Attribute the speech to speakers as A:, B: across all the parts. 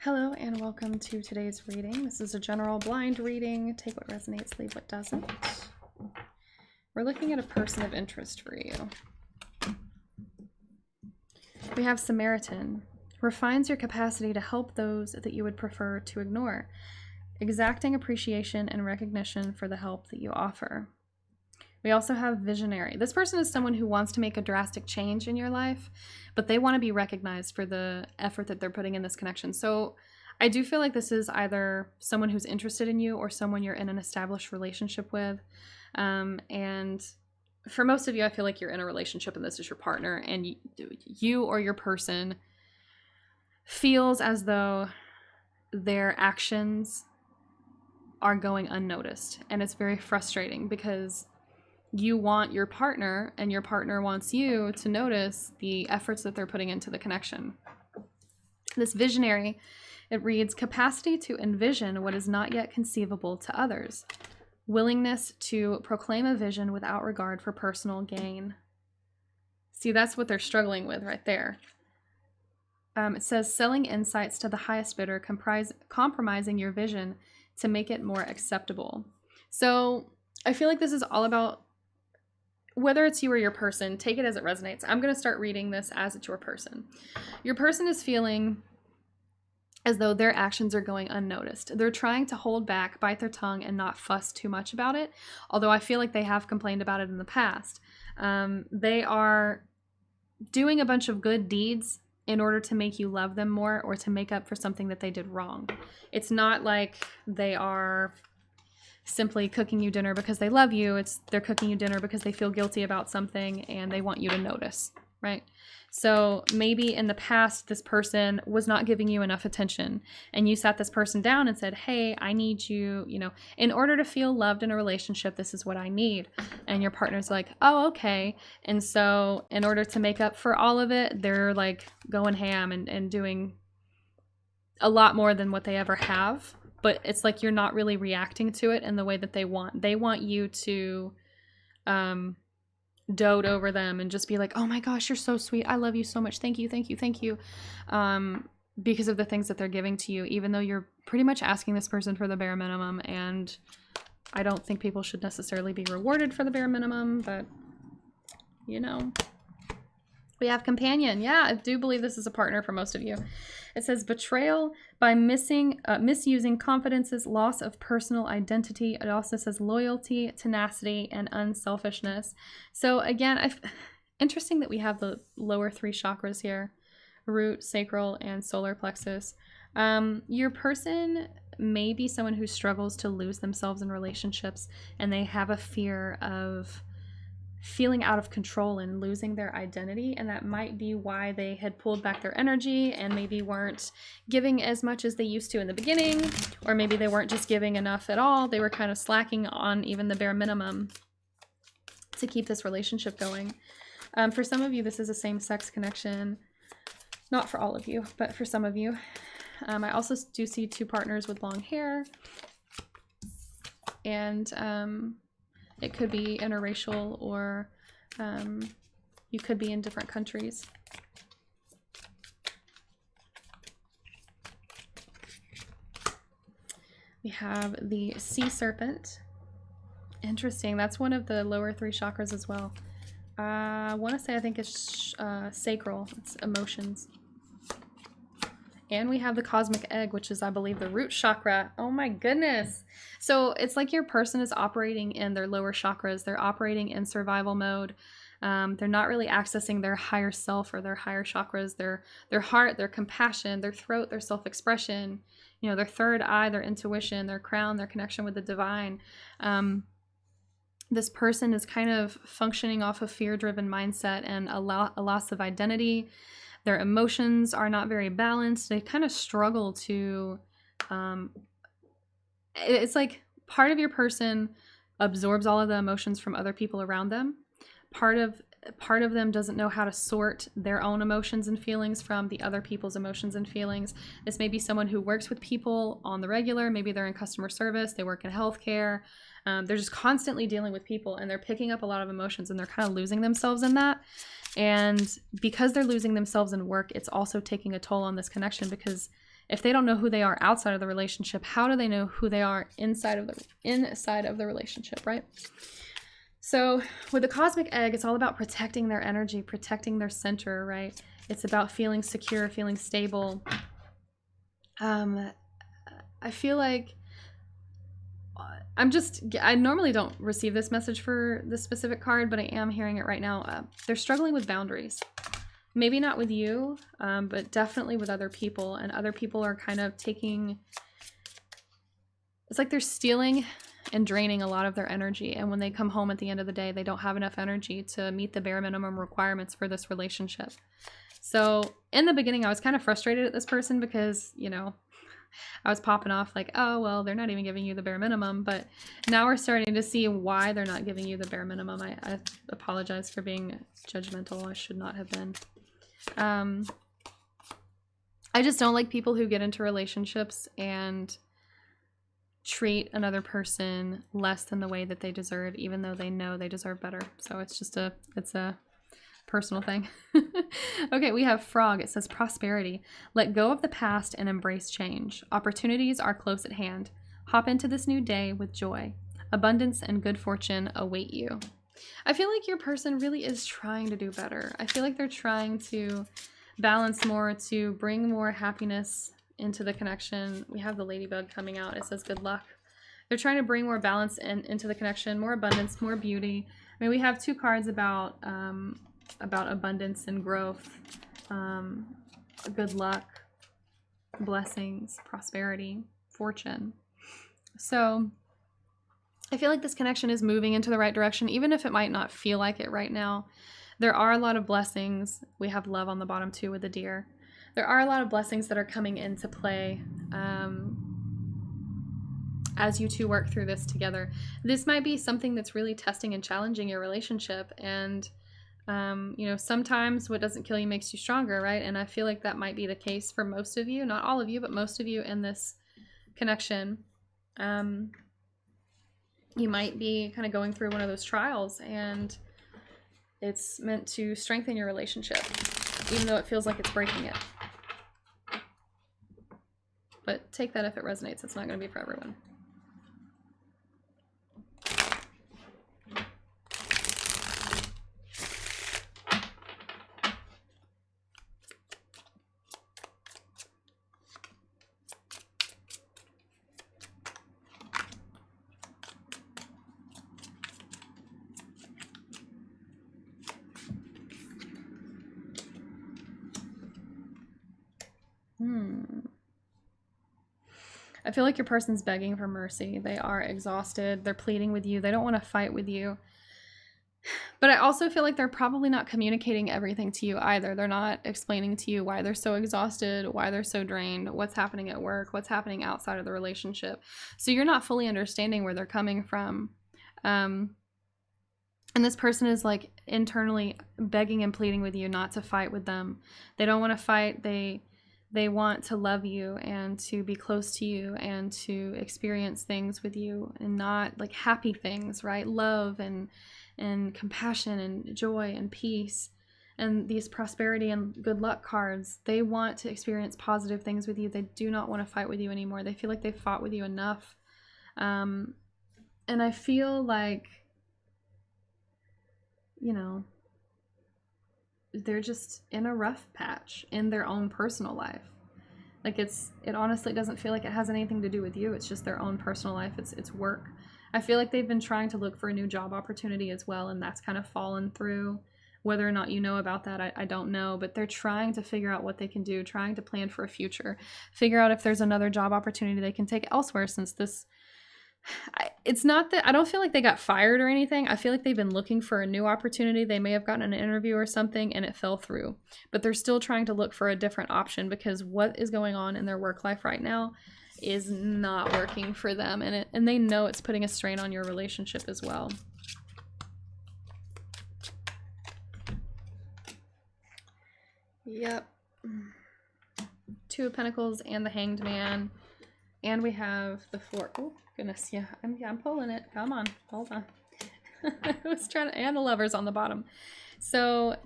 A: Hello and welcome to today's reading. This is a general blind reading. Take what resonates, leave what doesn't. We're looking at a person of interest for you. We have Samaritan. Refines your capacity to help those that you would prefer to ignore, exacting appreciation and recognition for the help that you offer. We also have Visionary. This person is someone who wants to make a drastic change in your life, but they want to be recognized for the effort that they're putting in this connection. So I do feel like this is either someone who's interested in you or someone you're in an established relationship with. And for most of you, I feel like you're in a relationship and this is your partner, and you or your person feels as though their actions are going unnoticed. And it's very frustrating because you want your partner and your partner wants you to notice the efforts that they're putting into the connection. This Visionary, it reads, capacity to envision what is not yet conceivable to others, willingness to proclaim a vision without regard for personal gain. See, that's what they're struggling with right there. It says selling insights to the highest bidder, compromising your vision to make it more acceptable. So I feel like this is all about, whether it's you or your person, take it as it resonates. I'm going to start reading this as it's your person. Your person is feeling as though their actions are going unnoticed. They're trying to hold back, bite their tongue, and not fuss too much about it, although I feel like they have complained about it in the past. They are doing a bunch of good deeds in order to make you love them more or to make up for something that they did wrong. It's not like they are simply cooking you dinner because they love you. They're cooking you dinner because they feel guilty about something and they want you to notice, right? So maybe in the past, this person was not giving you enough attention and you sat this person down and said, hey, I need you, in order to feel loved in a relationship, this is what I need. And your partner's like, oh, okay. And so in order to make up for all of it, they're like going ham and doing a lot more than what they ever have. But it's like you're not really reacting to it in the way that they want. They want you to dote over them and just be like, oh my gosh, you're so sweet. I love you so much. Thank you, thank you, thank you. Because of the things that they're giving to you, even though you're pretty much asking this person for the bare minimum. And I don't think people should necessarily be rewarded for the bare minimum, but We have Companion. Yeah, I do believe this is a partner for most of you. It says betrayal by misusing confidences, loss of personal identity. It also says loyalty, tenacity, and unselfishness. So again, interesting that we have the lower three chakras here: root, sacral, and solar plexus. Your person may be someone who struggles to lose themselves in relationships, and they have a fear of feeling out of control and losing their identity, and that might be why they had pulled back their energy and maybe weren't giving as much as they used to in the beginning, or maybe they weren't just giving enough at all. They were kind of slacking on even the bare minimum to keep this relationship going. For some of you, this is a same-sex connection. Not for all of you, but for some of you. I also do see two partners with long hair, and it could be interracial, or you could be in different countries. We have the sea serpent. Interesting. That's one of the lower three chakras as well. I want to say I think it's sacral. It's emotions. And we have the cosmic egg, which is, I believe, the root chakra. Oh my goodness. So it's like your person is operating in their lower chakras. They're operating in survival mode. They're not really accessing their higher self or their higher chakras, their heart, their compassion, their throat, their self-expression, their third eye, their intuition, their crown, their connection with the divine. This person is kind of functioning off a fear-driven mindset and a loss of identity. Their emotions are not very balanced. They kind of struggle to, it's like part of your person absorbs all of the emotions from other people around them. Part of them doesn't know how to sort their own emotions and feelings from the other people's emotions and feelings. This may be someone who works with people on the regular. Maybe they're in customer service. They work in healthcare. They're just constantly dealing with people, and they're picking up a lot of emotions, and they're kind of losing themselves in that. And because they're losing themselves in work, it's also taking a toll on this connection, because if they don't know who they are outside of the relationship, how do they know who they are inside of the relationship, right? So with the cosmic egg, it's all about protecting their energy, protecting their center, right? It's about feeling secure, feeling stable. I feel like I normally don't receive this message for this specific card, but I am hearing it right now. They're struggling with boundaries. Maybe not with you, but definitely with other people. And other people are kind of taking... It's like they're stealing and draining a lot of their energy. And when they come home at the end of the day, they don't have enough energy to meet the bare minimum requirements for this relationship. So in the beginning, I was kind of frustrated at this person because, you know, I was popping off like, oh, well, they're not even giving you the bare minimum. But now we're starting to see why they're not giving you the bare minimum. I apologize for being judgmental. I should not have been. I just don't like people who get into relationships and treat another person less than the way that they deserve, even though they know they deserve better. So it's just it's a personal thing. Okay, we have frog. It says prosperity. Let go of the past and embrace change. Opportunities are close at hand. Hop into this new day with joy. Abundance and good fortune await you. I feel like your person really is trying to do better. I feel like they're trying to balance more, to bring more happiness into the connection. We have the ladybug coming out. It says good luck. They're trying to bring more balance into the connection, more abundance, more beauty. I mean, we have two cards about abundance and growth, good luck, blessings, prosperity, fortune. So I feel like this connection is moving into the right direction, even if it might not feel like it right now. There are a lot of blessings. We have love on the bottom too with the deer. There are a lot of blessings that are coming into play as you two work through this together. This might be something that's really testing and challenging your relationship. And, you know, sometimes what doesn't kill you makes you stronger, right? And I feel like that might be the case for most of you, not all of you, but most of you in this connection. You might be kind of going through one of those trials, and it's meant to strengthen your relationship, even though it feels like it's breaking it. But take that if it resonates. It's not going to be for everyone. I feel like your person's begging for mercy. They are exhausted. They're pleading with you. They don't want to fight with you. But I also feel like they're probably not communicating everything to you either. They're not explaining to you why they're so exhausted, why they're so drained, what's happening at work, what's happening outside of the relationship. So you're not fully understanding where they're coming from. And this person is like internally begging and pleading with you not to fight with them. They don't want to fight. They want to love you and to be close to you and to experience things with you, and not like happy things, right? Love and compassion and joy and peace and these prosperity and good luck cards. They want to experience positive things with you. They do not want to fight with you anymore. They feel like they've fought with you enough. And I feel like, you know, they're just in a rough patch in their own personal life. Like it honestly doesn't feel like it has anything to do with you. It's just their own personal life. It's work. I feel like they've been trying to look for a new job opportunity as well, and that's kind of fallen through. Whether or not you know about that, I don't know, but they're trying to figure out what they can do, trying to plan for a future, figure out if there's another job opportunity they can take elsewhere, since this... It's not that I don't feel like they got fired or anything. I feel like they've been looking for a new opportunity. They may have gotten an interview or something and it fell through, but they're still trying to look for a different option, because what is going on in their work life right now is not working for them, and they know it's putting a strain on your relationship as well. Yep. Two of Pentacles and the Hanged Man. And we have the Four. Oh, goodness. Yeah, I'm pulling it. Come on. Hold on. I was trying to... And the Lovers on the bottom. So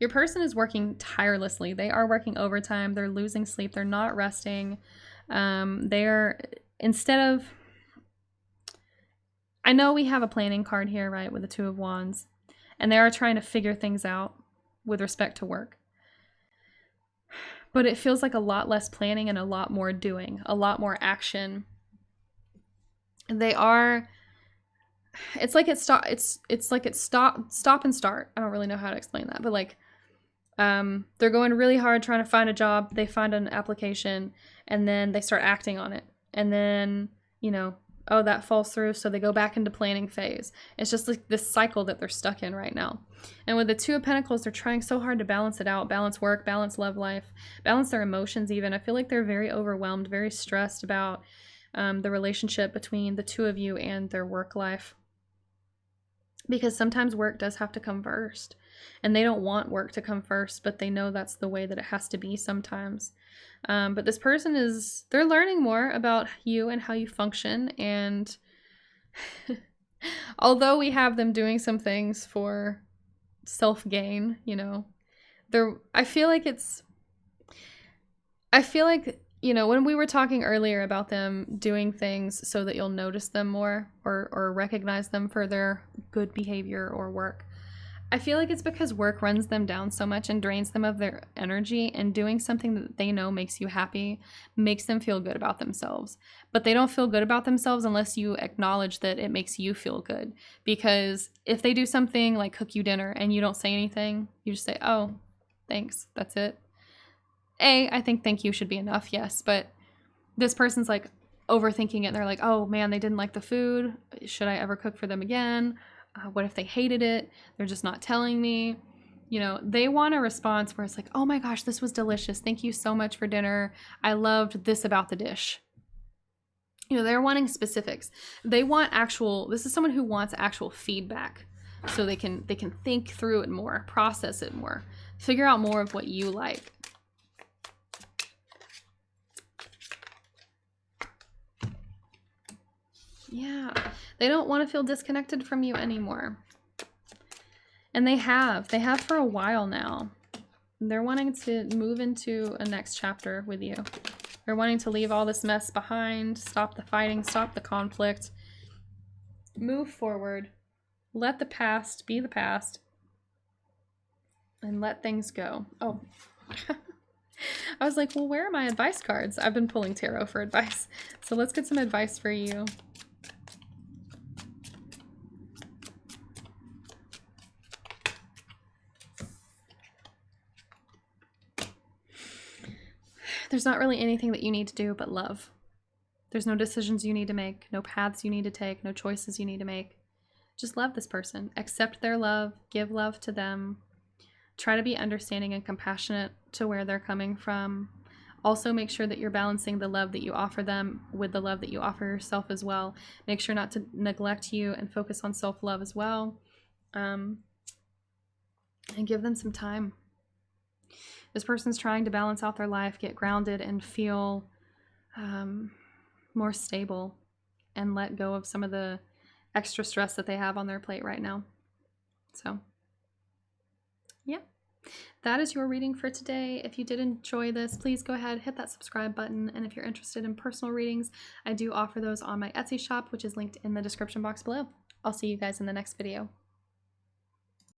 A: Your person is working tirelessly. They are working overtime. They're losing sleep. They're not resting. They're, instead of, I know we have a planning card here, right, with the Two of Wands, and they are trying to figure things out with respect to work. But it feels like a lot less planning and a lot more doing, a lot more action. They are, it's like stop and start. I don't really know how to explain that, but like, they're going really hard trying to find a job. They find an application and then they start acting on it. And then, you know, oh, that falls through. So they go back into planning phase. It's just like this cycle that they're stuck in right now. And with the Two of Pentacles, they're trying so hard to balance it out, balance work, balance love life, balance their emotions even. I feel like they're very overwhelmed, very stressed about the relationship between the two of you and their work life. Because sometimes work does have to come first. And they don't want work to come first, but they know that's the way that it has to be sometimes. But this person is, they're learning more about you and how you function. And although we have them doing some things for self-gain, you know, I feel like, you know, when we were talking earlier about them doing things so that you'll notice them more or recognize them for their good behavior or work, I feel like it's because work runs them down so much and drains them of their energy, and doing something that they know makes you happy makes them feel good about themselves. But they don't feel good about themselves unless you acknowledge that it makes you feel good. Because if they do something like cook you dinner and you don't say anything, you just say, oh, thanks, that's it. I think thank you should be enough, yes, but this person's like overthinking it. They're like, oh man, they didn't like the food. Should I ever cook for them again? What if they hated it? They're just not telling me. You know, they want a response where it's like, oh my gosh, this was delicious. Thank you so much for dinner. I loved this about the dish. You know, they're wanting specifics. They want this is someone who wants actual feedback so they can think through it more, process it more, figure out more of what you like. Yeah, they don't want to feel disconnected from you anymore. And they have for a while now. They're wanting to move into a next chapter with you. They're wanting to leave all this mess behind, stop the fighting, stop the conflict, move forward, let the past be the past, and let things go. Oh, I was like, well, where are my advice cards? I've been pulling tarot for advice. So let's get some advice for you. There's not really anything that you need to do but love. There's no decisions you need to make, no paths you need to take, no choices you need to make. Just love this person. Accept their love. Give love to them. Try to be understanding and compassionate to where they're coming from. Also, make sure that you're balancing the love that you offer them with the love that you offer yourself as well. Make sure not to neglect you and focus on self-love as well. And give them some time. This person's trying to balance out their life, get grounded, and feel more stable and let go of some of the extra stress that they have on their plate right now. So, yeah, that is your reading for today. If you did enjoy this, please go ahead, hit that subscribe button. And if you're interested in personal readings, I do offer those on my Etsy shop, which is linked in the description box below. I'll see you guys in the next video.